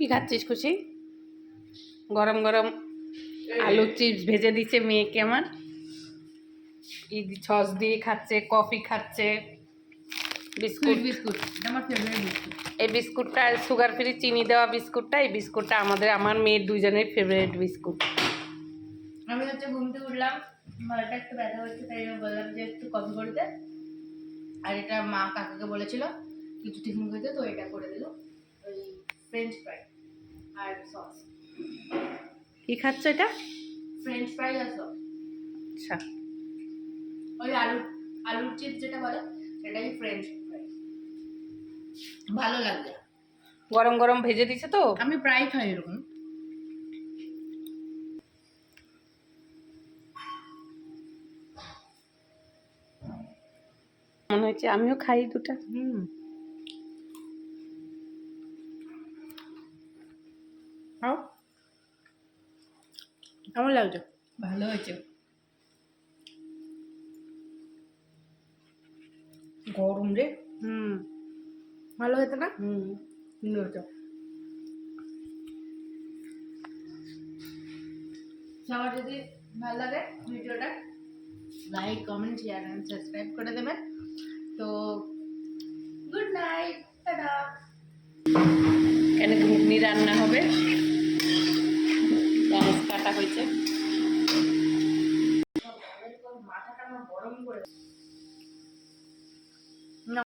কি খাচ্ছিস খুশি? গরম গরম আলু চিপস ভেজে দিচ্ছে মেয়েকে আমার। সস দিয়ে খাচ্ছে, কফি খাচ্ছে, বিস্কুট। বিস্কুট আমার ফেভারিট বিস্কুট। এই বিস্কুটটা সুগার ফ্রি চিনি দেওয়া বিস্কুটটা, এই বিস্কুটটা আমার মেয়ের দুইজনের ফেভারিট বিস্কুট। আমি হচ্ছে ঘুম থেকে উঠলাম, মাথাটা একটু ব্যথা হচ্ছে, তাই বললাম যে একটু কফি করে দে। আর এটা মা কাকাকে বলেছিল কিছু টিফিন করতে, তো এটা করে দিল, ওই ফ্রেঞ্চ ফ্রাই আর সস। কি খাচ্ছ এটা? ফ্রেঞ্চ ফ্রাই আর সস। আচ্ছা, ওই আলুর চিপস যেটা বলে সেটাই ফ্রেঞ্চ ফ্রাই, ভালো লাগবে। গরম গরম ভেজে দিছে তো। আমি প্রায় খাই এরকম। মনে হচ্ছে আমিও খাই দুটা। খাও, কেমন লাগছে? ভালো হয়েছে। গরম রে। ভালো হয়েছে না? সুন্দর হয়েছে। সবার যদি ভালো লাগে ভিডিওটা, like comment share and subscribe করে দেবেন। তো গুড নাইট, টাটা। এখানে ঘুগনি রান্না হবে, পেঁয়াজ কাটা হয়েছে। মাথাটা আমার গরম করে